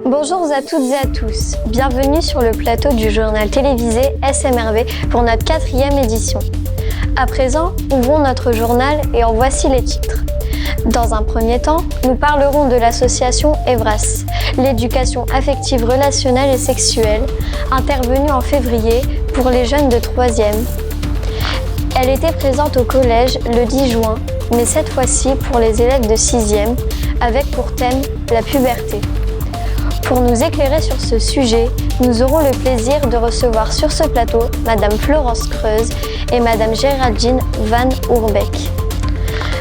Bonjour à toutes et à tous, bienvenue sur le plateau du journal télévisé SMRV pour notre 4e édition. À présent, ouvrons notre journal et en voici les titres. Dans un premier temps, nous parlerons de l'association EVRAS, l'éducation affective relationnelle et sexuelle, intervenue en février pour les jeunes de 3e. Elle était présente au collège le 10 juin, mais cette fois-ci pour les élèves de 6e, avec pour thème la puberté. Pour nous éclairer sur ce sujet, nous aurons le plaisir de recevoir sur ce plateau Madame Florence Creuse et Madame Géraldine Van Ourbeck.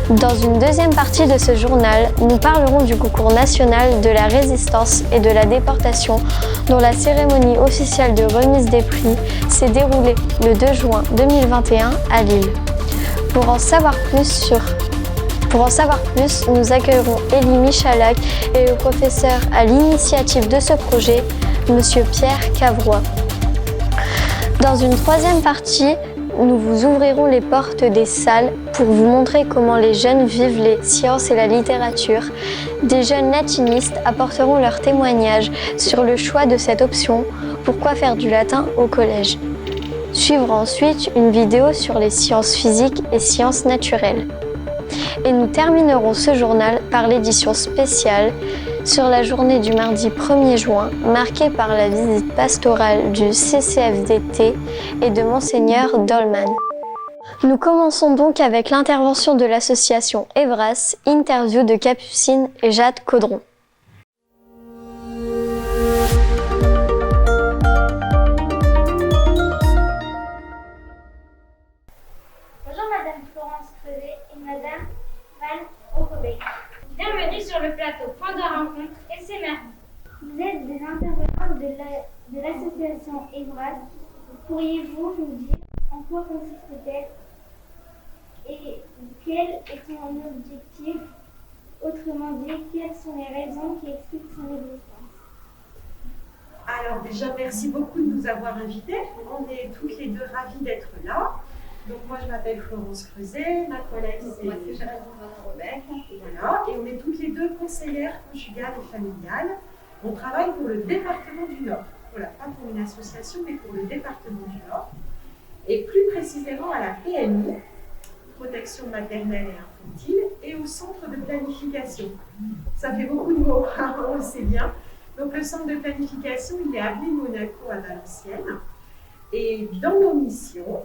Dans une deuxième partie de ce journal, nous parlerons du concours national de la résistance et de la déportation dont la cérémonie officielle de remise des prix s'est déroulée le 2 juin 2021 à Lille. Pour en savoir plus, nous accueillerons Élie Michalak et le professeur à l'initiative de ce projet, Monsieur Pierre Cavrois. Dans une troisième partie, nous vous ouvrirons les portes des salles pour vous montrer comment les jeunes vivent les sciences et la littérature. Des jeunes latinistes apporteront leur témoignage sur le choix de cette option, pourquoi faire du latin au collège. Suivra ensuite une vidéo sur les sciences physiques et sciences naturelles. Et nous terminerons ce journal par l'édition spéciale sur la journée du mardi 1er juin, marquée par la visite pastorale du CCFDT et de Monseigneur Dolman. Nous commençons donc avec l'intervention de l'association EVRAS, interview de Capucine et Jade Caudron. Bonjour Madame Florence Creuse et Madame Van Ourbeck. Bienvenue sur le plateau Point de rencontre SMRV. Vous êtes des intervenants de l'association EVRAS. Pourriez-vous nous dire en quoi consiste-t-elle et quel est son objectif? Autrement dit, quelles sont les raisons qui expliquent son existence? Alors déjà, merci beaucoup de nous avoir invités. On est toutes les deux ravis d'être là. Donc moi je m'appelle Florence Creuset, ma collègue c'est Géraldine Van Ourbeck. Voilà, et on est toutes les deux conseillères conjugales et familiales. On travaille pour le département du Nord. Voilà, pas pour une association, mais pour le département du Nord. Et plus précisément à la PMI, protection maternelle et infantile, et au centre de planification. Ça fait beaucoup de mots, on le sait bien. Donc le centre de planification, il est à Monaco à Valenciennes. Et dans nos missions,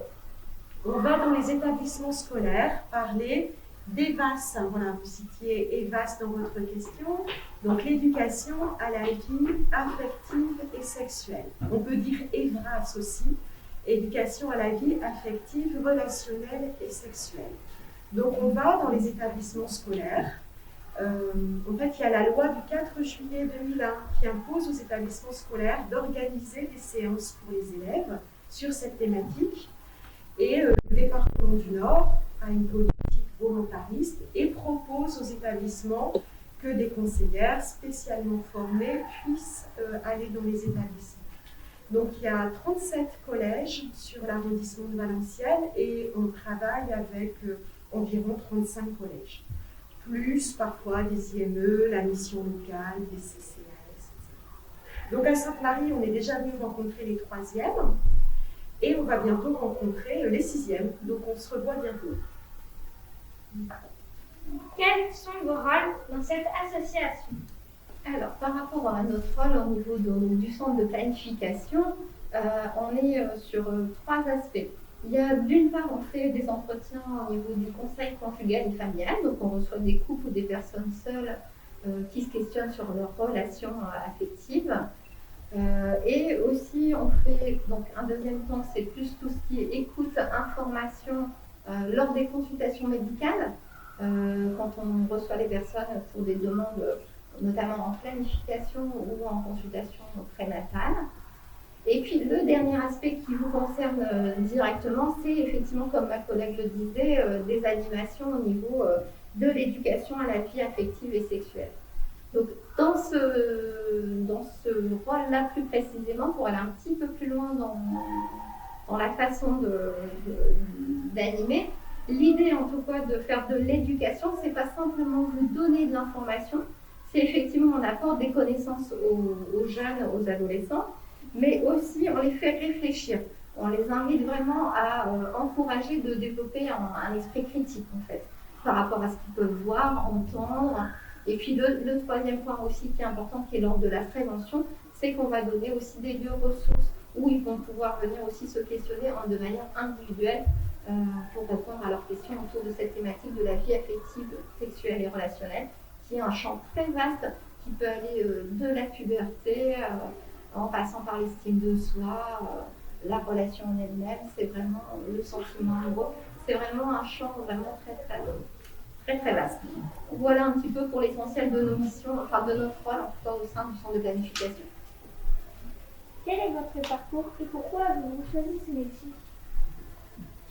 on va dans les établissements scolaires parler d'EVAS. Voilà, vous citiez EVAS dans votre question. Donc l'éducation à la vie affective et sexuelle. On peut dire EVRAS aussi, éducation à la vie affective, relationnelle et sexuelle. Donc on va dans les établissements scolaires. En fait, il y a la loi du 4 juillet 2001 qui impose aux établissements scolaires d'organiser des séances pour les élèves sur cette thématique. Et le département du Nord a une politique volontariste et propose aux établissements que des conseillères spécialement formées puissent aller dans les établissements. Donc il y a 37 collèges sur l'arrondissement de Valenciennes et on travaille avec environ 35 collèges. Plus parfois des IME, la mission locale, des CCAS, etc. Donc à Sainte-Marie, on est déjà venu rencontrer les 3e. Et on va bientôt rencontrer les 6e, donc on se revoit bientôt. Quels sont vos rôles dans cette association? Alors, par rapport à notre rôle au niveau du centre de planification, on est sur 3 aspects. Il y a d'une part, on fait des entretiens au niveau du conseil conjugal et familial, donc on reçoit des couples ou des personnes seules qui se questionnent sur leurs relations affectives. Et aussi, on fait donc un deuxième temps, c'est plus tout ce qui est écoute, information lors des consultations médicales, quand on reçoit les personnes pour des demandes, notamment en planification ou en consultation prénatale. Et puis le dernier aspect qui vous concerne directement, c'est effectivement, comme ma collègue le disait, des animations au niveau de l'éducation à la vie affective et sexuelle. Donc dans ce rôle-là plus précisément, pour aller un petit peu plus loin dans la façon d'animer, l'idée en tout cas de faire de l'éducation, c'est pas simplement vous donner de l'information, c'est effectivement on apporte des connaissances aux jeunes, aux adolescents, mais aussi on les fait réfléchir. On les invite vraiment à encourager de développer un esprit critique en fait, par rapport à ce qu'ils peuvent voir, entendre. Et puis le troisième point aussi qui est important, qui est l'ordre de la prévention, c'est qu'on va donner aussi des lieux ressources où ils vont pouvoir venir aussi se questionner de manière individuelle pour répondre à leurs questions autour de cette thématique de la vie affective, sexuelle et relationnelle, qui est un champ très vaste qui peut aller de la puberté en passant par l'estime de soi, la relation en elle-même, c'est vraiment le sentiment amoureux, c'est vraiment un champ vraiment très vaste. Voilà un petit peu pour l'essentiel de nos missions, enfin de notre rôle en tout cas au sein du centre de planification. Quel est votre parcours et pourquoi avez-vous choisi ce métier?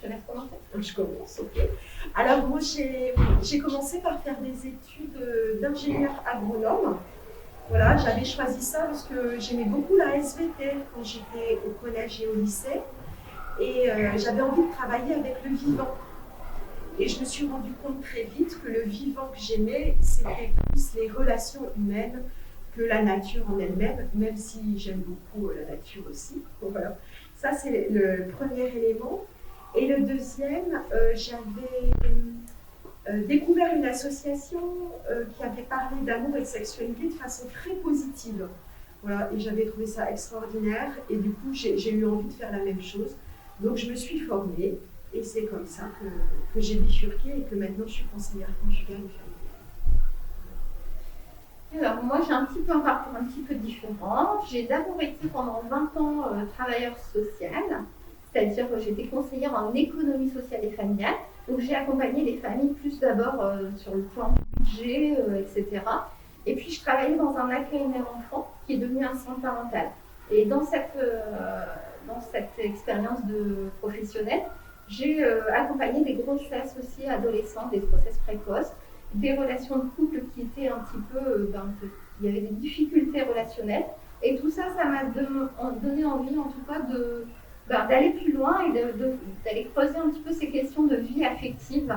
Je laisse commencer. Je commence, ok. Alors moi j'ai commencé par faire des études d'ingénieur agronome. Voilà, j'avais choisi ça parce que j'aimais beaucoup la SVT quand j'étais au collège et au lycée. Et j'avais envie de travailler avec le vivant. Et je me suis rendu compte très vite que le vivant que j'aimais, c'était plus les relations humaines que la nature en elle-même, même si j'aime beaucoup la nature aussi. Donc voilà, ça c'est le premier élément. Et le deuxième, j'avais découvert une association qui avait parlé d'amour et de sexualité de façon très positive. Voilà, et j'avais trouvé ça extraordinaire. Et du coup, j'ai eu envie de faire la même chose. Donc je me suis formée. Et c'est comme ça que j'ai bifurqué et que maintenant je suis conseillère conjugale et familiale. Alors moi j'ai un petit peu un parcours un petit peu différent. J'ai d'abord été pendant 20 ans travailleur social, c'est-à-dire que j'étais conseillère en économie sociale et familiale. Donc j'ai accompagné les familles plus d'abord sur le plan budget, etc. Et puis je travaillais dans un accueil mère-enfant qui est devenu un centre parental. Et dans cette expérience de professionnelle, j'ai accompagné des grossesses aussi adolescentes, des grossesses précoces, des relations de couple qui étaient un petit peu, il y avait des difficultés relationnelles. Et tout ça, ça m'a donné envie en tout cas d'aller plus loin et d'aller creuser un petit peu ces questions de vie affective.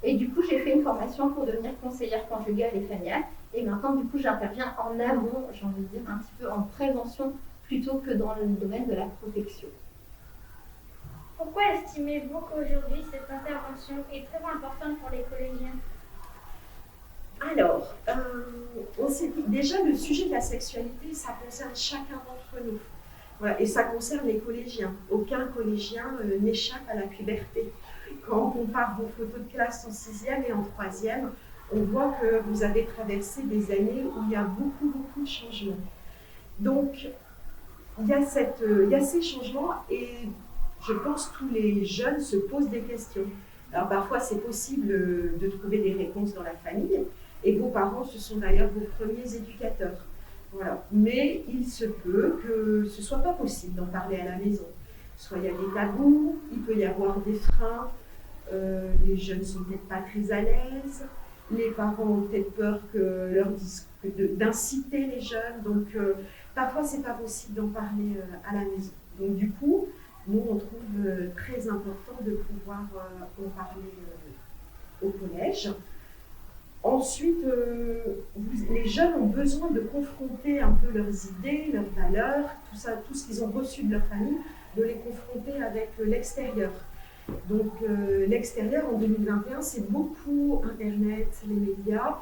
Et du coup, j'ai fait une formation pour devenir conseillère conjugale et familiale. Et maintenant, du coup, j'interviens en amont, j'ai envie de dire, un petit peu en prévention plutôt que dans le domaine de la protection. Pourquoi estimez-vous qu'aujourd'hui cette intervention est très importante pour les collégiens? Alors, on s'est dit, déjà le sujet de la sexualité, ça concerne chacun d'entre nous. Voilà, et ça concerne les collégiens. Aucun collégien n'échappe à la puberté. Quand on compare vos photos de classe en 6e et en 3e, on voit que vous avez traversé des années où il y a beaucoup de changements. Donc, il y a ces changements et je pense que tous les jeunes se posent des questions. Alors parfois c'est possible de trouver des réponses dans la famille et vos parents ce sont d'ailleurs vos premiers éducateurs. Voilà. Mais il se peut que ce ne soit pas possible d'en parler à la maison. Soit il y a des tabous, il peut y avoir des freins, les jeunes ne sont peut-être pas très à l'aise, les parents ont peut-être peur que leur disent d'inciter les jeunes, donc parfois c'est pas possible d'en parler à la maison. Donc du coup, nous, on trouve très important de pouvoir en parler au collège. Ensuite, les jeunes ont besoin de confronter un peu leurs idées, leurs valeurs, tout ce qu'ils ont reçu de leur famille, de les confronter avec l'extérieur. Donc l'extérieur, en 2021, c'est beaucoup Internet, les médias.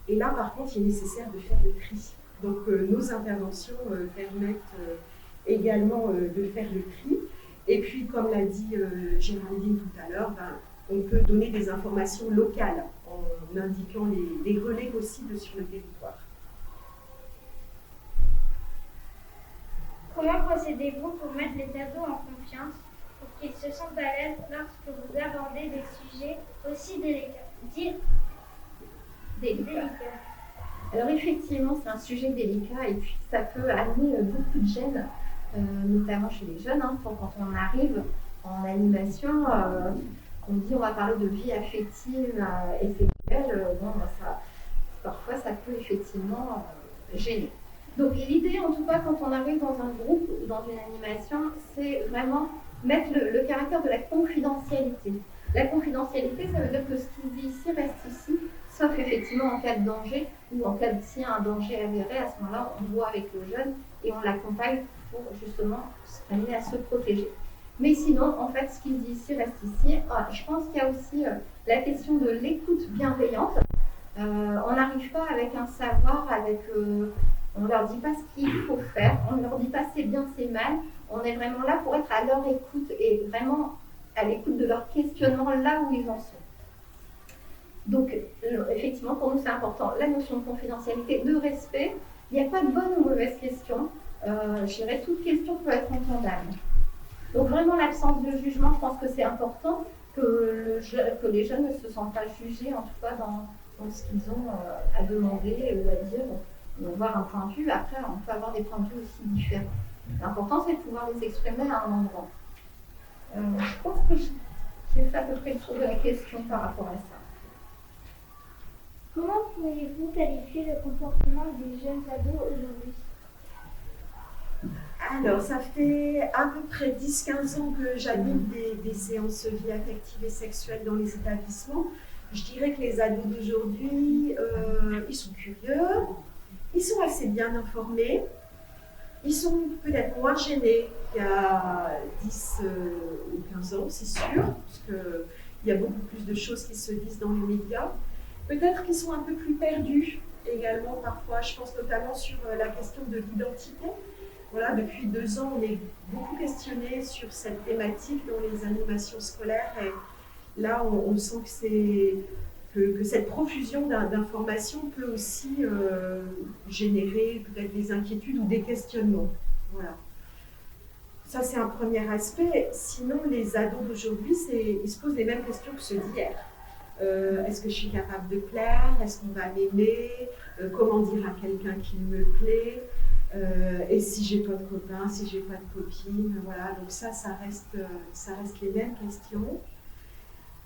Et là, par contre, il est nécessaire de faire le tri. Donc nos interventions permettent également de faire le tri. Et puis, comme l'a dit Géraldine tout à l'heure, on peut donner des informations locales en indiquant les relais possibles sur le territoire. Comment procédez-vous pour mettre les ados en confiance, pour qu'ils se sentent à l'aise lorsque vous abordez des sujets aussi délicats? Alors effectivement, c'est un sujet délicat et puis ça peut amener beaucoup de gêne notamment chez les jeunes. Quand on arrive en animation, on dit on va parler de vie affective et sexuelle, parfois ça peut effectivement gêner. Donc l'idée, en tout cas, quand on arrive dans un groupe ou dans une animation, c'est vraiment mettre le caractère de la confidentialité. La confidentialité, ça veut dire que ce qui se dit ici reste ici, sauf effectivement en cas de danger ou en cas s'il y a un danger avéré, à ce moment-là, on voit avec le jeune et on l'accompagne pour justement amener à se protéger. Mais sinon, en fait, ce qui se dit ici reste ici. Je pense qu'il y a aussi la question de l'écoute bienveillante. On n'arrive pas avec un savoir, on ne leur dit pas ce qu'il faut faire, on ne leur dit pas c'est bien, c'est mal. On est vraiment là pour être à leur écoute et vraiment à l'écoute de leurs questionnements là où ils en sont. Donc, effectivement, pour nous, c'est important. La notion de confidentialité, de respect, il n'y a pas de bonne ou mauvaise question. Je dirais toute question peut être entendable. Donc, vraiment, l'absence de jugement, je pense que c'est important que les jeunes ne se sentent pas jugés, en tout cas dans ce qu'ils ont à demander ou à dire. On va avoir un point de vue. Après, on peut avoir des points de vue aussi différents. L'important, c'est de pouvoir les exprimer à un endroit. Je pense que j'ai fait à peu près le tour de la question par rapport à ça. Comment pourriez-vous qualifier le comportement des jeunes ados aujourd'hui? Alors, ça fait à peu près 10-15 ans que j'anime des séances vie affective et sexuelle dans les établissements. Je dirais que les ados d'aujourd'hui, ils sont curieux, ils sont assez bien informés, ils sont peut-être moins gênés qu'il y a 10 ou 15 ans, c'est sûr, parce qu'il y a beaucoup plus de choses qui se disent dans les médias. Peut-être qu'ils sont un peu plus perdus également parfois, je pense notamment sur la question de l'identité. Voilà, depuis 2 ans, on est beaucoup questionné sur cette thématique dans les animations scolaires et là, on sent que cette profusion d'informations peut aussi générer peut-être des inquiétudes ou des questionnements. Voilà. Ça, c'est un premier aspect. Sinon, les ados d'aujourd'hui, ils se posent les mêmes questions que ceux d'hier. Est-ce que je suis capable de plaire? Est-ce qu'on va m'aimer? Comment dire à quelqu'un qu'il me plaît? Et si j'ai pas de copains, si j'ai pas de copine, voilà. Donc ça reste les mêmes questions.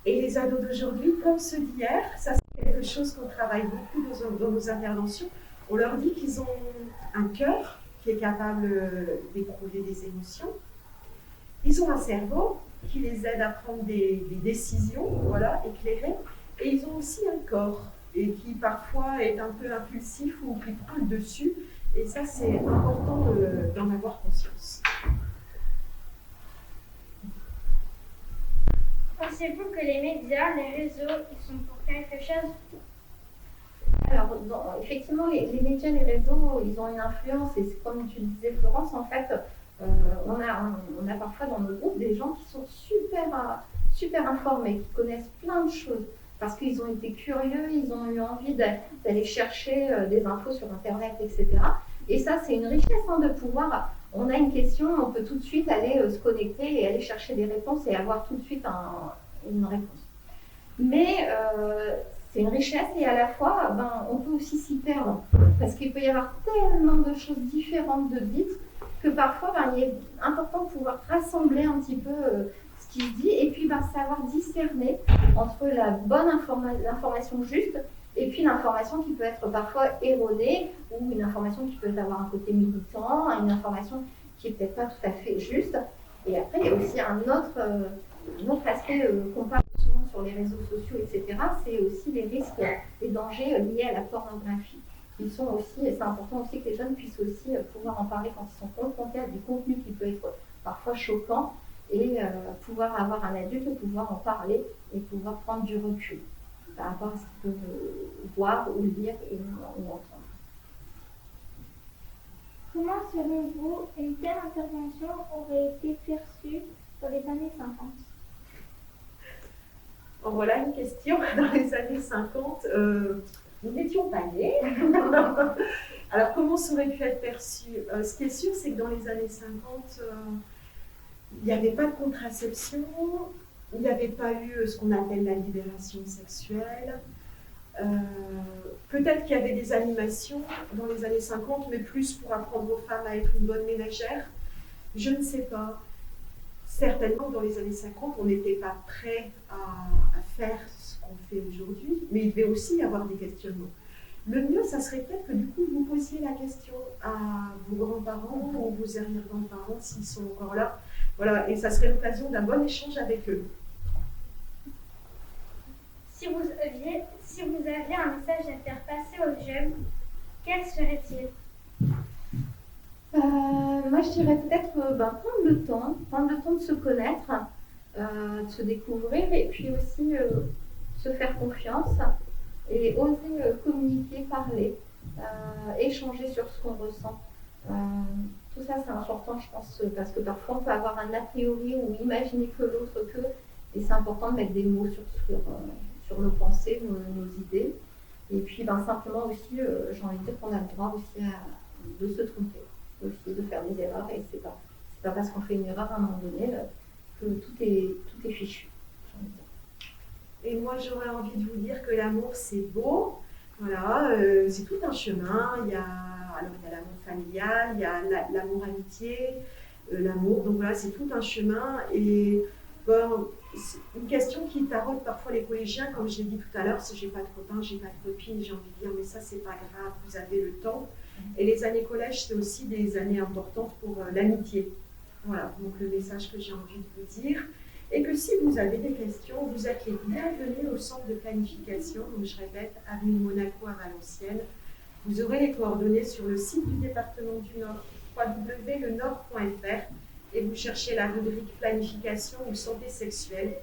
Et les ados d'aujourd'hui, comme ceux d'hier, ça c'est quelque chose qu'on travaille beaucoup dans nos interventions. On leur dit qu'ils ont un cœur qui est capable d'éprouver des émotions. Ils ont un cerveau qui les aide à prendre des décisions, voilà, éclairées. Et ils ont aussi un corps et qui parfois est un peu impulsif ou qui prend le dessus. Et ça, c'est important d'en avoir conscience. Pensez-vous que les médias, les réseaux, ils sont pour quelque chose? Alors, effectivement, les médias, les réseaux, ils ont une influence. Et c'est comme tu disais, Florence, en fait, on a parfois dans nos groupes des gens qui sont super informés, qui connaissent plein de choses. Parce qu'ils ont été curieux, ils ont eu envie d'aller chercher des infos sur Internet, etc. Et ça, c'est une richesse de pouvoir. On a une question, on peut tout de suite aller se connecter et aller chercher des réponses et avoir tout de suite une réponse. Mais c'est une richesse et à la fois, on peut aussi s'y perdre. Parce qu'il peut y avoir tellement de choses différentes de dites que parfois, il est important de pouvoir rassembler un petit peu ce qui se dit et puis savoir discerner entre la bonne l'information juste et puis l'information qui peut être parfois erronée ou une information qui peut avoir un côté militant, une information qui n'est peut-être pas tout à fait juste. Et après, il y a aussi un autre aspect qu'on parle souvent sur les réseaux sociaux, etc. C'est aussi les risques, les dangers liés à la pornographie. Ils sont aussi, et c'est important aussi que les jeunes puissent aussi pouvoir en parler quand ils sont confrontés à du contenu qui peut être parfois choquant et pouvoir avoir un adulte, pouvoir en parler et pouvoir prendre du recul par rapport à ce qu'ils peuvent voir ou lire ou entendre. Comment, selon vous, une telle intervention aurait été perçue dans les années 50? Bon, voilà une question. Dans les années 50, nous n'étions pas nés. Alors, comment ça aurait pu être perçu? Ce qui est sûr, c'est que dans les années 50, il n'y avait pas de contraception, il n'y avait pas eu ce qu'on appelle la libération sexuelle. Peut-être qu'il y avait des animations dans les années 50, mais plus pour apprendre aux femmes à être une bonne ménagère. Je ne sais pas. Certainement, dans les années 50, on n'était pas prêt à faire ce qu'on fait aujourd'hui, mais il devait aussi y avoir des questionnements. Le mieux, ça serait peut-être que du coup, vous posiez la question à vos grands-parents ou vos arrière-grands-parents s'ils sont encore là. Voilà, et ça serait l'occasion d'un bon échange avec eux. Si vous aviez un message à faire passer aux jeunes, quel serait-il? Moi, je dirais peut-être prendre le temps de se connaître, de se découvrir et puis aussi se faire confiance et oser communiquer, parler, échanger sur ce qu'on ressent. Tout ça, c'est important, je pense, parce que parfois, on peut avoir un a priori ou imaginer que l'autre que, et c'est important de mettre des mots sur nos pensées, nos idées. Et puis, simplement aussi, j'ai envie de dire qu'on a le droit aussi de se tromper, aussi de faire des erreurs, et c'est pas parce qu'on fait une erreur à un moment donné que tout est fichu. Et moi, j'aurais envie de vous dire que l'amour, c'est beau. Voilà, c'est tout un chemin. Il y a l'amour familial, il y a l'amour amitié, l'amour. Donc voilà, c'est tout un chemin. Et bon, c'est une question qui taraude parfois les collégiens, comme je l'ai dit tout à l'heure, si j'ai pas de copains, j'ai pas de copines, j'ai envie de dire, mais ça, c'est pas grave, vous avez le temps. Et les années collège, c'est aussi des années importantes pour l'amitié. Voilà, donc le message que j'ai envie de vous dire. Et que si vous avez des questions, vous êtes les bienvenus au centre de planification, donc je répète, avenue Monaco à Valenciennes. Vous aurez les coordonnées sur le site du département du Nord, www.lenord.fr, et vous cherchez la rubrique planification ou santé sexuelle.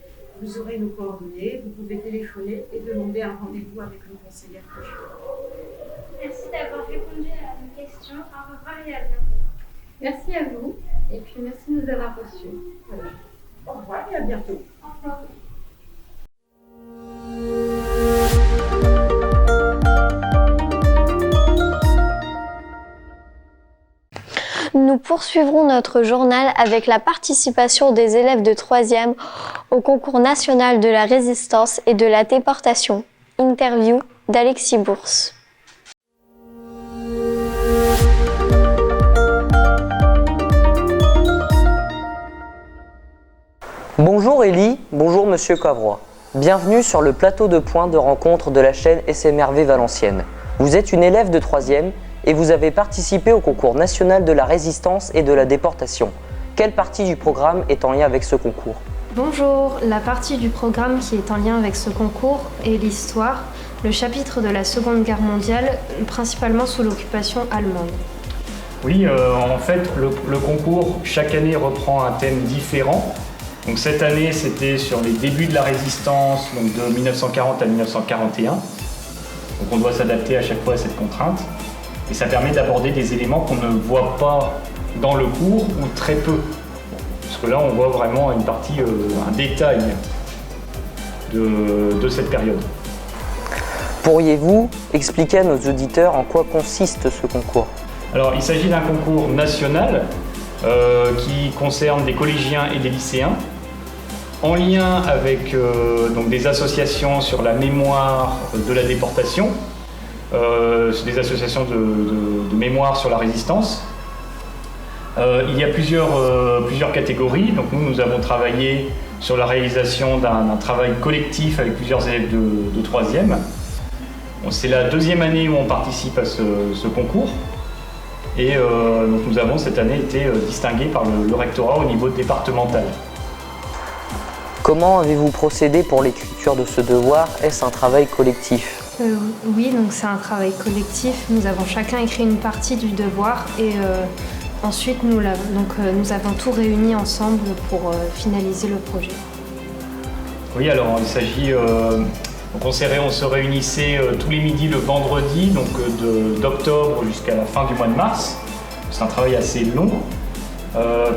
Vous aurez nos coordonnées, vous pouvez téléphoner et demander un rendez-vous avec une conseillère. Merci d'avoir répondu à nos questions. Au revoir et à bientôt. Merci à vous, et puis merci de nous avoir reçus. Voilà. Au revoir et à bientôt. Au revoir. Nous poursuivrons notre journal avec la participation des élèves de 3e au concours national de la résistance et de la déportation. Interview d'Alexis Bourse. Bonjour Élie, bonjour Monsieur Cavrois. Bienvenue sur le plateau de points de rencontre de la chaîne SMRV Valenciennes. Vous êtes une élève de 3e et vous avez participé au concours national de la résistance et de la déportation. Quelle partie du programme est en lien avec ce concours? Bonjour, la partie du programme qui est en lien avec ce concours est l'histoire, le chapitre de la Seconde Guerre mondiale, principalement sous l'occupation allemande. Oui, en fait, le concours, chaque année, reprend un thème différent. Donc cette année, c'était sur les débuts de la résistance, donc de 1940 à 1941. Donc on doit s'adapter à chaque fois à cette contrainte. Et ça permet d'aborder des éléments qu'on ne voit pas dans le cours ou très peu. Parce que là, on voit vraiment une partie, un détail de cette période. Pourriez-vous expliquer à nos auditeurs en quoi consiste ce concours? Alors, il s'agit d'un concours national qui concerne des collégiens et des lycéens, en lien avec donc des associations sur la mémoire de la déportation, des associations de mémoire sur la résistance. Il y a plusieurs catégories. Donc nous avons travaillé sur la réalisation d'un travail collectif avec plusieurs élèves de 3e. Bon, c'est la 2e année où on participe à ce concours. Et donc nous avons cette année été distingués par le rectorat au niveau départemental. Comment avez-vous procédé pour l'écriture de ce devoir? Est-ce un travail collectif? Oui, donc c'est un travail collectif. Nous avons chacun écrit une partie du devoir et ensuite nous avons tout réuni ensemble pour finaliser le projet. Oui, alors il s'agit... donc on se réunissait tous les midis le vendredi, donc d'octobre jusqu'à la fin du mois de mars. C'est un travail assez long,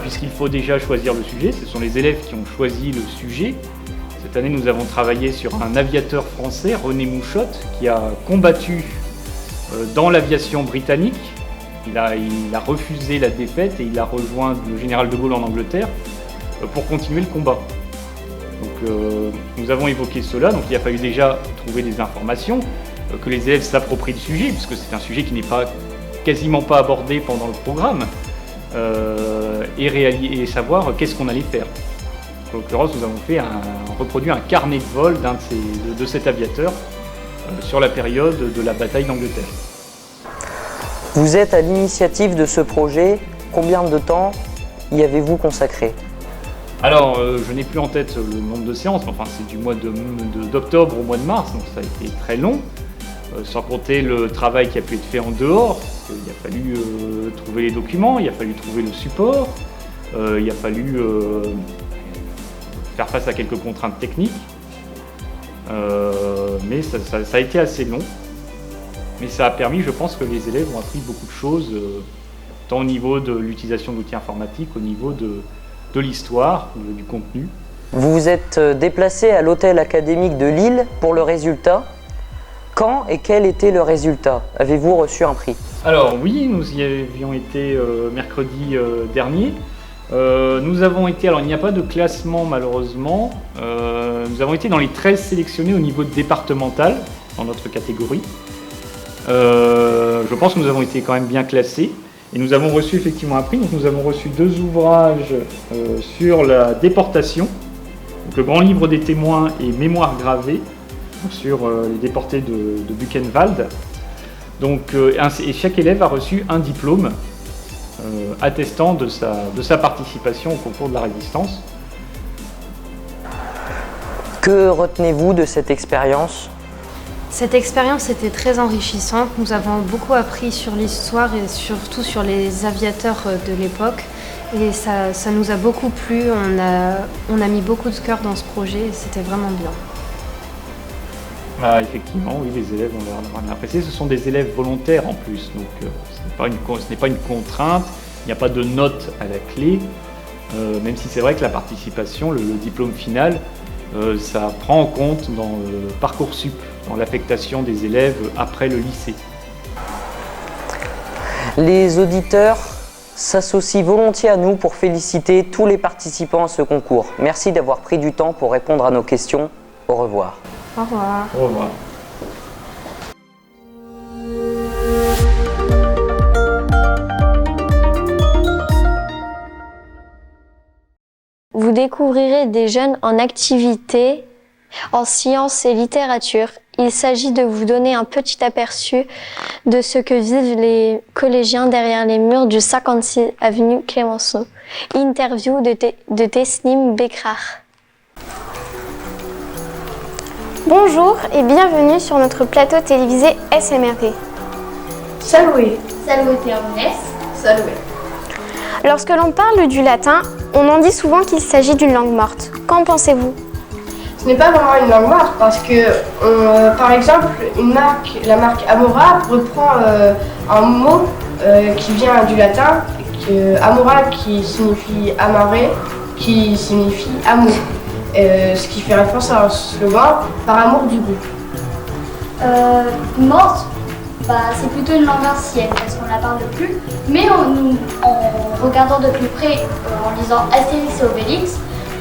puisqu'il faut déjà choisir le sujet. Ce sont les élèves qui ont choisi le sujet. Cette année, nous avons travaillé sur un aviateur français, René Mouchotte, qui a combattu dans l'aviation britannique. Il a refusé la défaite et il a rejoint le général de Gaulle en Angleterre pour continuer le combat. Donc, nous avons évoqué cela, donc il a fallu déjà trouver des informations, que les élèves s'approprient le sujet, puisque c'est un sujet qui n'est quasiment pas abordé pendant le programme. et savoir qu'est-ce qu'on allait faire. En l'occurrence, nous avons reproduit un carnet de vol de cet aviateur sur la période de la bataille d'Angleterre. Vous êtes à l'initiative de ce projet. Combien de temps y avez-vous consacré? Alors, je n'ai plus en tête le nombre de séances, mais enfin, c'est du mois d'octobre au mois de mars, donc ça a été très long, sans compter le travail qui a pu être fait en dehors. Il a fallu trouver les documents, il a fallu trouver le support, il a fallu faire face à quelques contraintes techniques, mais ça a été assez long. Mais ça a permis, je pense, que les élèves ont appris beaucoup de choses, tant au niveau de l'utilisation d'outils informatiques, au niveau de l'histoire, du contenu. Vous vous êtes déplacé à l'hôtel académique de Lille pour le résultat. Quand et quel était le résultat? Avez-vous reçu un prix? Alors oui, nous y avions été mercredi dernier. Nous avons été, alors il n'y a pas de classement malheureusement, nous avons été dans les 13 sélectionnés au niveau départemental, dans notre catégorie. Je pense que nous avons été quand même bien classés. Et nous avons reçu effectivement un prix. Donc nous avons reçu 2 ouvrages sur la déportation, donc le grand livre des témoins et mémoires gravées sur les déportés de Buchenwald. Donc, et chaque élève a reçu un diplôme attestant de sa participation au concours de la Résistance. Que retenez-vous de cette expérience? Cette expérience était très enrichissante. Nous avons beaucoup appris sur l'histoire et surtout sur les aviateurs de l'époque. Et ça nous a beaucoup plu. On a mis beaucoup de cœur dans ce projet et c'était vraiment bien. Ah, effectivement, oui, les élèves ont l'air d'avoir bien apprécié. Ce sont des élèves volontaires en plus, donc ce n'est pas une contrainte. Il n'y a pas de note à la clé, même si c'est vrai que la participation, le diplôme final, ça prend en compte dans Parcoursup, dans l'affectation des élèves après le lycée. Les auditeurs s'associent volontiers à nous pour féliciter tous les participants à ce concours. Merci d'avoir pris du temps pour répondre à nos questions. Au revoir. Au revoir. Au revoir. Vous découvrirez des jeunes en activité, en sciences et littérature. Il s'agit de vous donner un petit aperçu de ce que vivent les collégiens derrière les murs du 56 avenue Clémenceau. Interview de Tesnim Bekrar. Bonjour et bienvenue sur notre plateau télévisé SMRV. Salué. Salué Théornès. Salué. Lorsque l'on parle du latin, on en dit souvent qu'il s'agit d'une langue morte. Qu'en pensez-vous? Ce n'est pas vraiment une langue morte parce que, par exemple, la marque Amora reprend un mot qui vient du latin, Amora qui signifie amarrer, qui signifie amour. Ce qui fait référence à un slogan par amour du goût. Morte, c'est plutôt une langue ancienne parce qu'on ne la parle plus. Mais en regardant de plus près, en lisant Astérix et Obélix,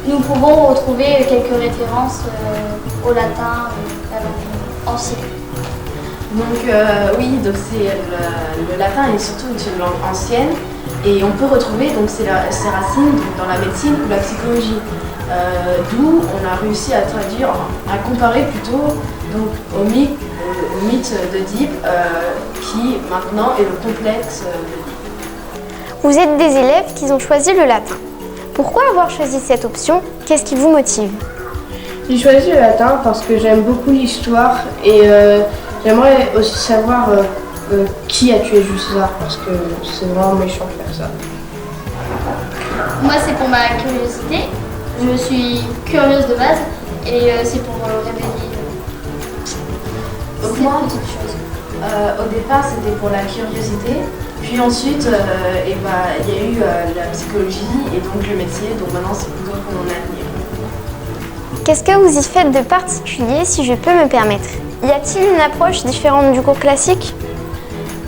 nous pouvons retrouver quelques références au latin, la langue ancienne. Donc oui, donc le latin est surtout une langue ancienne et on peut retrouver donc ses racines donc, dans la médecine ou la psychologie. D'où on a réussi à traduire, à comparer plutôt donc, au mythe d'Oedipe qui maintenant est le complexe d'Oedipe. Vous êtes des élèves qui ont choisi le latin. Pourquoi avoir choisi cette option? Qu'est-ce qui vous motive? J'ai choisi le latin parce que j'aime beaucoup l'histoire et j'aimerais aussi savoir qui a tué Jules César parce que c'est vraiment méchant de faire ça. Moi, c'est pour ma curiosité. Je suis curieuse de base et c'est pour révéler cette petite chose. Au départ, c'était pour la curiosité. Puis ensuite, il y a eu la psychologie et donc le métier. Donc maintenant, c'est plutôt pour mon avenir. Qu'est-ce que vous y faites de particulier, si je peux me permettre? Y a-t-il une approche différente du cours classique?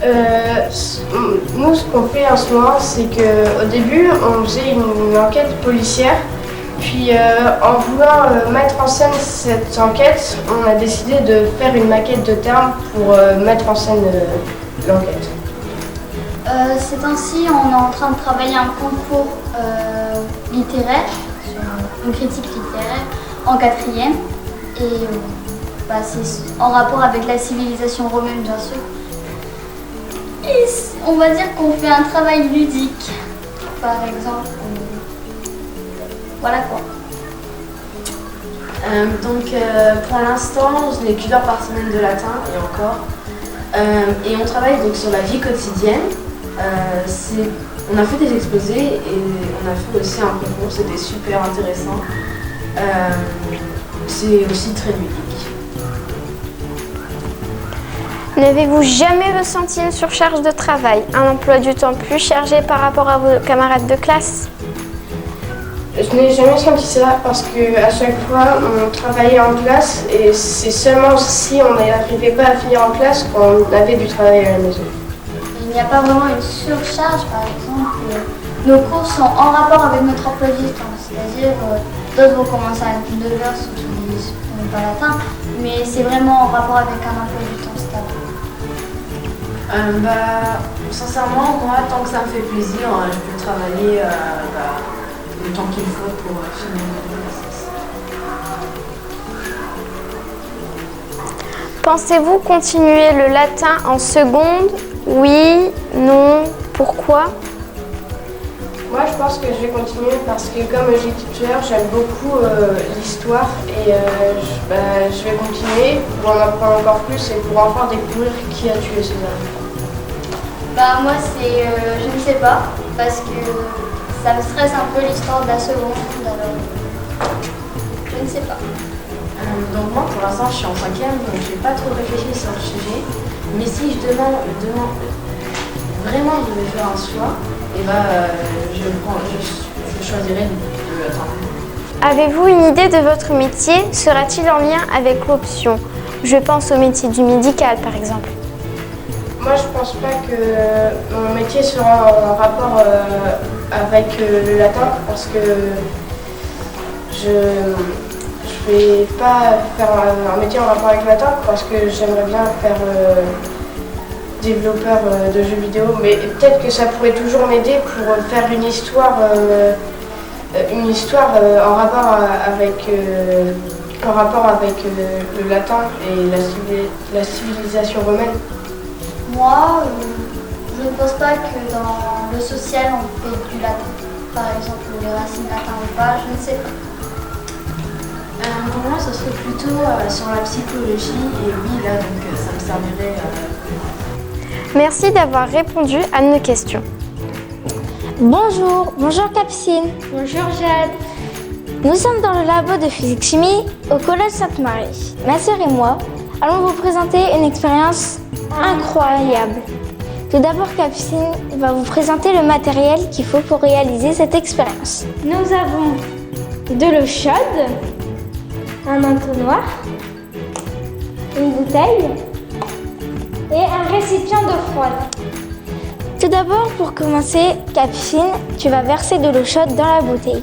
Nous, ce qu'on fait en ce moment, c'est qu'au début, on faisait une enquête policière. Puis, en voulant mettre en scène cette enquête, on a décidé de faire une maquette de termes pour mettre en scène l'enquête. Ces temps-ci, on est en train de travailler un concours littéraire, sur une critique littéraire, en 4e. Et c'est en rapport avec la civilisation romaine, bien sûr. Et on va dire qu'on fait un travail ludique, par exemple. Voilà quoi. Pour l'instant, je n'ai qu'une heure par semaine de latin et encore. Et on travaille donc sur la vie quotidienne. On a fait des exposés et on a fait aussi un concours, c'était super intéressant. C'est aussi très ludique. N'avez-vous jamais ressenti une surcharge de travail, un emploi du temps plus chargé par rapport à vos camarades de classe? Je n'ai jamais senti ça parce qu'à chaque fois on travaillait en classe et c'est seulement si on n'arrivait pas à finir en classe qu'on avait du travail à la maison. Il n'y a pas vraiment une surcharge, par exemple. Nos cours sont en rapport avec notre emploi du temps, c'est-à-dire d'autres vont commencer à 9h, ceux qui n'ont pas latin, mais c'est vraiment en rapport avec un emploi du temps stable. Sincèrement, moi, tant que ça me fait plaisir, je peux travailler le temps qu'il faut pour finir l'exercice. Pensez-vous continuer le latin en seconde? Oui, non, pourquoi? Moi je pense que je vais continuer parce que comme j'ai dit tout à l'heure, j'aime beaucoup l'histoire et je vais continuer pour en apprendre encore plus et pour enfin découvrir qui a tué César. Moi je ne sais pas parce que ça me stresse un peu l'histoire de la seconde, alors je ne sais pas. Donc moi pour l'instant je suis en 5e, donc je n'ai pas trop réfléchi sur le sujet. Mais si je demande vraiment je devais faire un choix, je choisirais de l'attendre. Avez-vous une idée de votre métier? Sera-t-il en lien avec l'option? Je pense au métier du médical par exemple. Moi je pense pas que mon métier sera en rapport avec le latin parce que je vais pas faire un métier en rapport avec le latin parce que j'aimerais bien faire développeur de jeux vidéo, mais peut-être que ça pourrait toujours m'aider pour faire une histoire en rapport avec le latin et la civilisation romaine. Moi, je ne pense pas que dans le social on fait du latin, par exemple les racines latines ou pas, je ne sais pas. Pour moi, ce serait plutôt sur la psychologie et oui, là, donc ça me servirait. Merci d'avoir répondu à nos questions. Bonjour Capucine. Bonjour Jade. Nous sommes dans le labo de physique-chimie au Collège Sainte-Marie. Ma sœur et moi allons vous présenter une expérience incroyable. Tout d'abord, Capucine va vous présenter le matériel qu'il faut pour réaliser cette expérience. Nous avons de l'eau chaude, un entonnoir, une bouteille et un récipient d'eau froide. Tout d'abord, pour commencer, Capucine, tu vas verser de l'eau chaude dans la bouteille.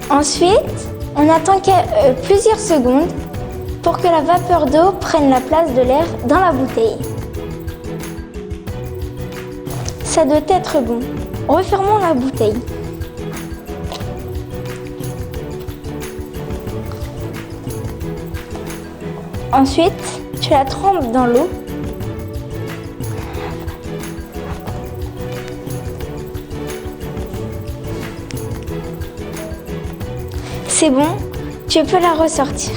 Ensuite, on attend plusieurs secondes pour que la vapeur d'eau prenne la place de l'air dans la bouteille. Ça doit être bon. Refermons la bouteille. Ensuite, tu la trempes dans l'eau. C'est bon, tu peux la ressortir.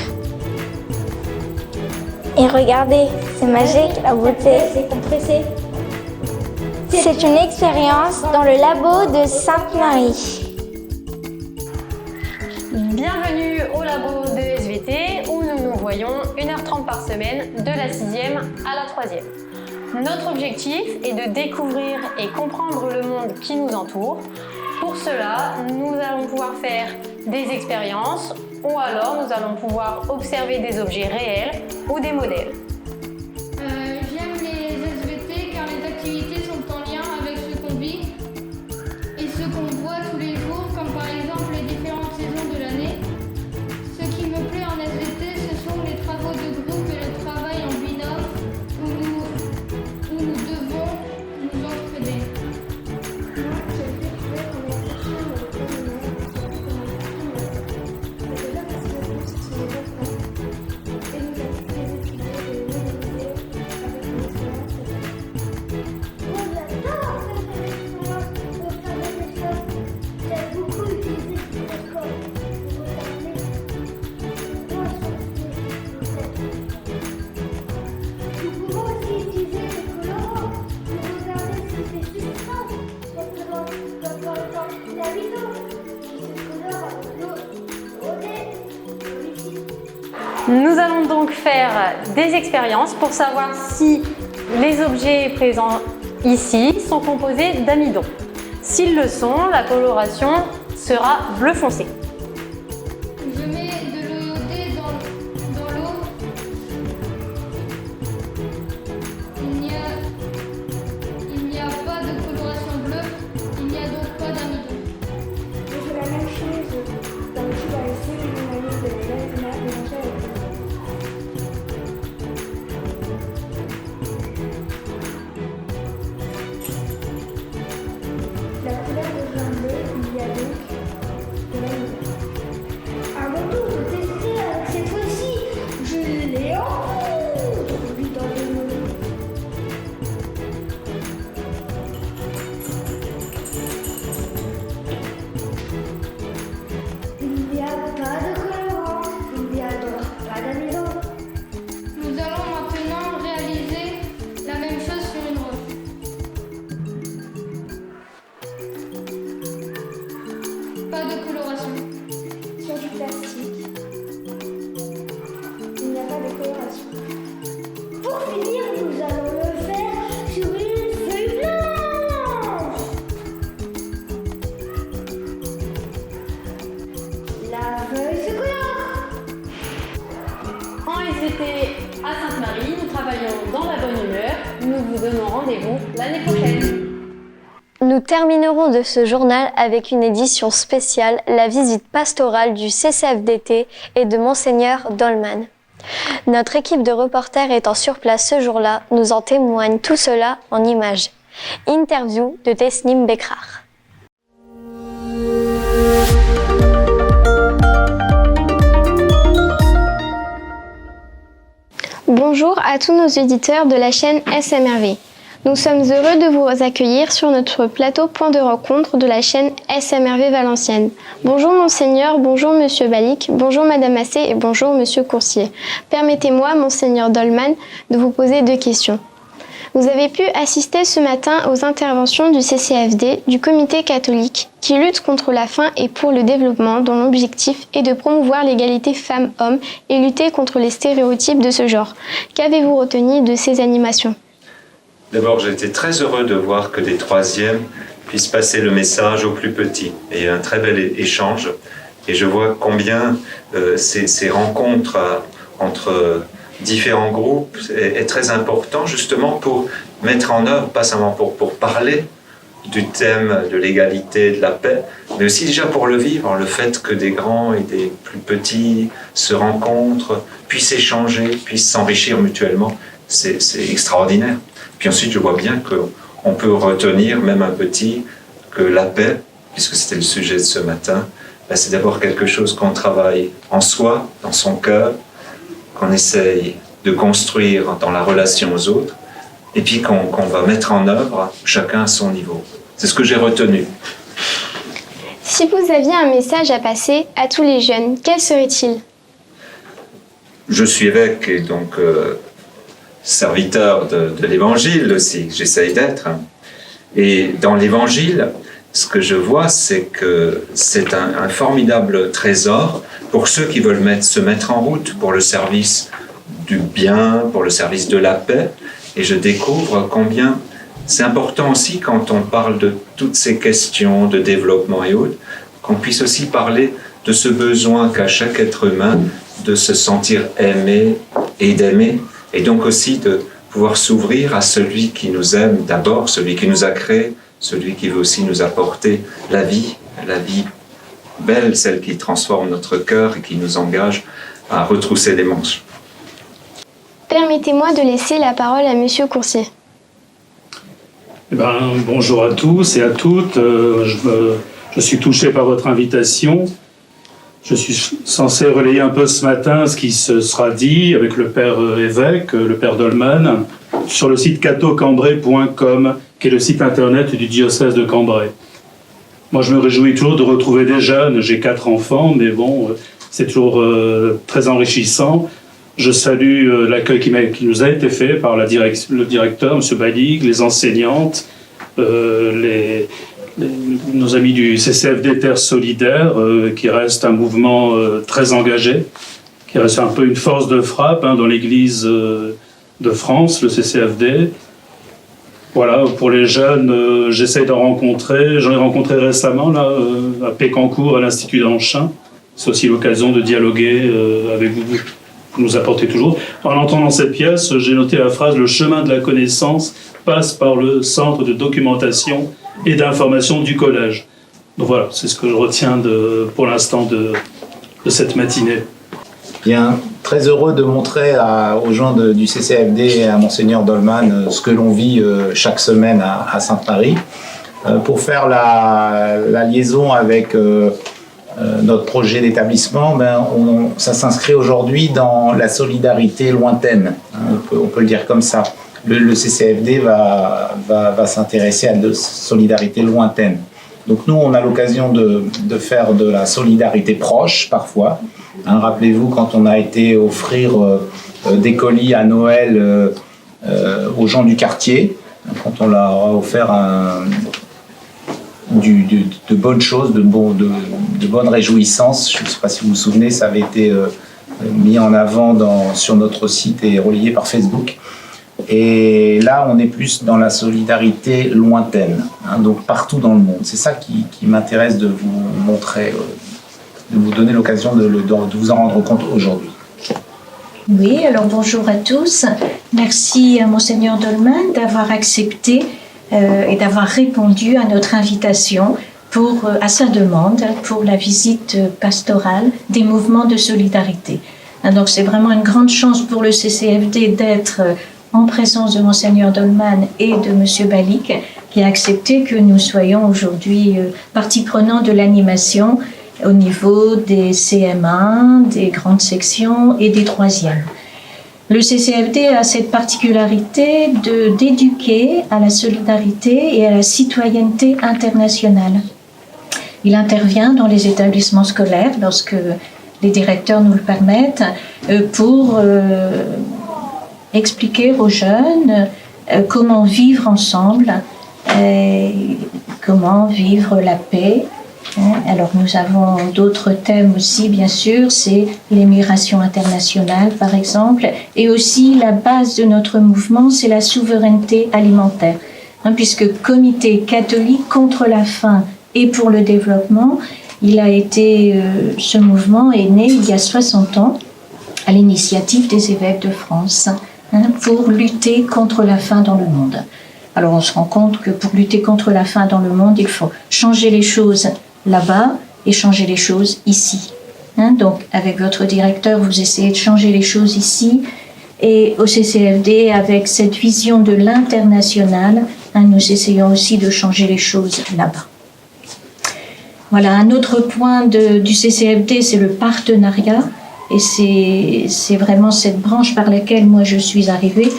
Et regardez, c'est magique, la bouteille. C'est compressé. C'est une expérience dans le labo de Sainte-Marie. Bienvenue au labo de SVT où nous nous voyons 1h30 par semaine de la 6e à la 3e. Notre objectif est de découvrir et comprendre le monde qui nous entoure. Pour Pour cela, nous allons pouvoir faire des expériences ou alors nous allons pouvoir observer des objets réels ou des modèles. J'aime les SVT car les activités sont en lien avec ce qu'on vit et ce qu'on voit tous les jours, comme par exemple les différentes saisons de l'année. Ce qui me plaît en SVT, ce sont les travaux de groupe et le travail en binôme où nous devons nous entraider. Nous allons donc faire des expériences pour savoir si les objets présents ici sont composés d'amidon. S'ils le sont, la coloration sera bleu foncé. Je mets de l'eau iodée dans l'eau. Il n'y a pas de coloration bleue, il n'y a donc pas d'amidon. Je fais la même chose dans le tube à essai, mais on a mis de la mélangée avec la couleur de jaune bleu, il y a donc de l'amidon. À mon tour de tester avec cette fois-ci, je l'ai en poudre dans le moule. Il n'y a pas de colorant, il n'y a donc pas d'amidon. Nous allons maintenant réaliser la même chose sur une roche. Pas de coloration. Sur du plastique, il n'y a pas de coloration. Pour finir, nous allons le faire sur une feuille blanche. La feuille se colore. En SVT à Sainte-Marie, nous travaillons dans la bonne humeur. Nous vous donnons rendez-vous l'année prochaine. Nous terminerons de ce journal avec une édition spéciale, la visite pastorale du CCFDT et de Monseigneur Dolman. Notre équipe de reporters étant sur place ce jour-là nous en témoigne tout cela en images. Interview de Tesnim Bekrar. Bonjour à tous nos auditeurs de la chaîne SMRV. Nous sommes heureux de vous accueillir sur notre plateau point de rencontre de la chaîne SMRV Valenciennes. Bonjour Monseigneur, bonjour Monsieur Balic, bonjour Madame Massé et bonjour Monsieur Coursier. Permettez-moi, Monseigneur Dolman, de vous poser 2 questions. Vous avez pu assister ce matin aux interventions du CCFD, du Comité catholique, qui lutte contre la faim et pour le développement, dont l'objectif est de promouvoir l'égalité femmes-hommes et lutter contre les stéréotypes de ce genre. Qu'avez-vous retenu de ces animations ? D'abord, j'ai été très heureux de voir que des 3e puissent passer le message aux plus petits. Et il y a un très bel échange. Et je vois combien ces rencontres entre différents groupes est très important, justement pour mettre en œuvre, pas seulement pour parler du thème de l'égalité, de la paix, mais aussi déjà pour le vivre, le fait que des grands et des plus petits se rencontrent, puissent échanger, puissent s'enrichir mutuellement. C'est extraordinaire. Puis ensuite, je vois bien qu'on peut retenir, même un petit, que la paix, puisque c'était le sujet de ce matin, c'est d'abord quelque chose qu'on travaille en soi, dans son cœur, qu'on essaye de construire dans la relation aux autres, et puis qu'on va mettre en œuvre chacun à son niveau. C'est ce que j'ai retenu. Si vous aviez un message à passer à tous les jeunes, quel serait-il ? Je suis évêque et donc serviteur de l'Évangile aussi, j'essaye d'être. Et dans l'Évangile, ce que je vois, c'est que c'est un formidable trésor pour ceux qui veulent se mettre en route pour le service du bien, pour le service de la paix. Et je découvre combien c'est important aussi quand on parle de toutes ces questions de développement et autres, qu'on puisse aussi parler de ce besoin qu'a chaque être humain de se sentir aimé et d'aimer, et donc aussi de pouvoir s'ouvrir à celui qui nous aime d'abord, celui qui nous a créés, celui qui veut aussi nous apporter la vie belle, celle qui transforme notre cœur et qui nous engage à retrousser les manches. Permettez-moi de laisser la parole à Monsieur Coursier. Bonjour à tous et à toutes. Je suis touché par votre invitation. Je suis censé relayer un peu ce matin ce qui se sera dit avec le père évêque, le père Dolman, sur le site cathocambrai.com, qui est le site internet du diocèse de Cambrai. Moi, je me réjouis toujours de retrouver des jeunes. J'ai 4 enfants, mais bon, c'est toujours très enrichissant. Je salue l'accueil qui nous a été fait par le directeur, M. Balig, les enseignantes, nos amis du CCFD Terre Solidaire, qui reste un mouvement très engagé, qui reste un peu une force de frappe dans l'Église de France, le CCFD. Voilà, pour les jeunes, j'essaie d'en rencontrer. J'en ai rencontré récemment là, à Pécancourt, à l'Institut d'Anchin. C'est aussi l'occasion de dialoguer avec vous. Vous nous apportez toujours. En entendant cette pièce, j'ai noté la phrase « Le chemin de la connaissance passe par le centre de documentation et d'information du collège ». Donc voilà, c'est ce que je retiens pour l'instant de cette matinée. Bien, très heureux de montrer aux gens du CCFD et à Monseigneur Dolman ce que l'on vit chaque semaine à Sainte-Marie. Pour faire la liaison avec notre projet d'établissement, ça s'inscrit aujourd'hui dans la solidarité lointaine. On peut le dire comme ça. Le CCFD va s'intéresser à de solidarité lointaine. Donc nous, on a l'occasion de faire de la solidarité proche parfois. Rappelez-vous quand on a été offrir des colis à Noël aux gens du quartier, quand on leur a offert de bonnes choses, de bonnes réjouissances. Je ne sais pas si vous vous souvenez, ça avait été mis en avant sur notre site et relayé par Facebook. Et là, on est plus dans la solidarité lointaine, donc partout dans le monde. C'est ça qui m'intéresse de vous montrer, de vous donner l'occasion de vous en rendre compte aujourd'hui. Oui, alors bonjour à tous. Merci à Monseigneur Dolman d'avoir accepté et d'avoir répondu à notre invitation à sa demande pour la visite pastorale des mouvements de solidarité. Donc c'est vraiment une grande chance pour le CCFD d'être en présence de Monseigneur Dolman et de Monsieur Balig, qui a accepté que nous soyons aujourd'hui partie prenante de l'animation au niveau des CM1, des grandes sections et des troisièmes. Le CCFD a cette particularité d'éduquer à la solidarité et à la citoyenneté internationale. Il intervient dans les établissements scolaires lorsque les directeurs nous le permettent pour expliquer aux jeunes comment vivre ensemble, comment vivre la paix. Alors nous avons d'autres thèmes aussi, bien sûr, c'est les migrations internationales par exemple, et aussi la base de notre mouvement, c'est la souveraineté alimentaire, puisque Comité catholique contre la faim et pour le développement, ce mouvement est né il y a 60 ans à l'initiative des évêques de France pour lutter contre la faim dans le monde. Alors on se rend compte que pour lutter contre la faim dans le monde, il faut changer les choses là-bas et changer les choses ici. Donc avec votre directeur, vous essayez de changer les choses ici, et au CCFD, avec cette vision de l'international, nous essayons aussi de changer les choses là-bas. Voilà, un autre point du CCFD, c'est le partenariat, et c'est vraiment cette branche par laquelle moi je suis arrivée,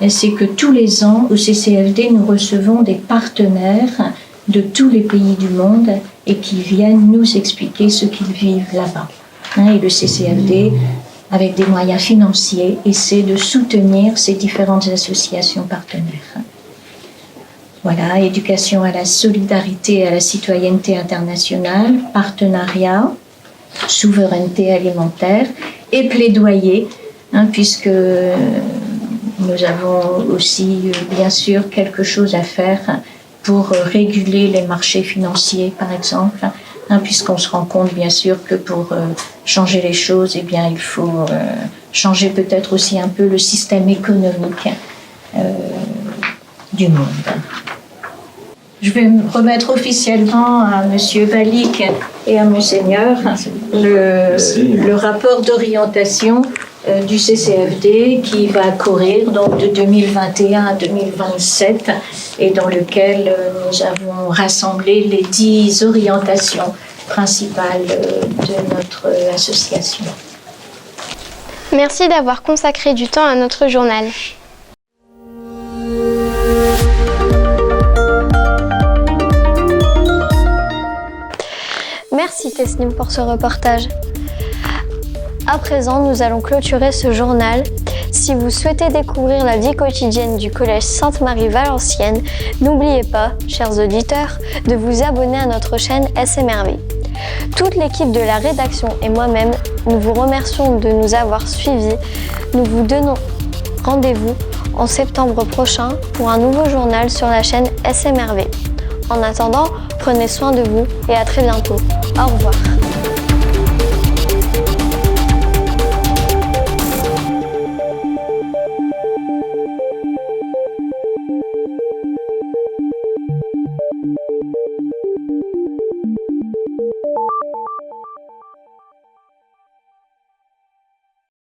c'est que tous les ans au CCFD, nous recevons des partenaires de tous les pays du monde et qui viennent nous expliquer ce qu'ils vivent là-bas. Et le CCFD, avec des moyens financiers, essaie de soutenir ces différentes associations partenaires. Voilà, éducation à la solidarité et à la citoyenneté internationale, partenariat, souveraineté alimentaire et plaidoyer, puisque Nous avons aussi, bien sûr, quelque chose à faire pour réguler les marchés financiers, par exemple, puisqu'on se rend compte, bien sûr, que pour changer les choses, eh bien, il faut changer peut-être aussi un peu le système économique du monde. Je vais me remettre officiellement à M. Balik et à Monseigneur le rapport d'orientation du CCFD qui va courir donc de 2021 à 2027 et dans lequel nous avons rassemblé les 10 orientations principales de notre association. Merci d'avoir consacré du temps à notre journal. Merci Tesnim pour ce reportage. À présent, nous allons clôturer ce journal. Si vous souhaitez découvrir la vie quotidienne du collège Sainte-Marie-Valencienne, n'oubliez pas, chers auditeurs, de vous abonner à notre chaîne SMRV. Toute l'équipe de la rédaction et moi-même, nous vous remercions de nous avoir suivis. Nous vous donnons rendez-vous en septembre prochain pour un nouveau journal sur la chaîne SMRV. En attendant, prenez soin de vous et à très bientôt. Au revoir.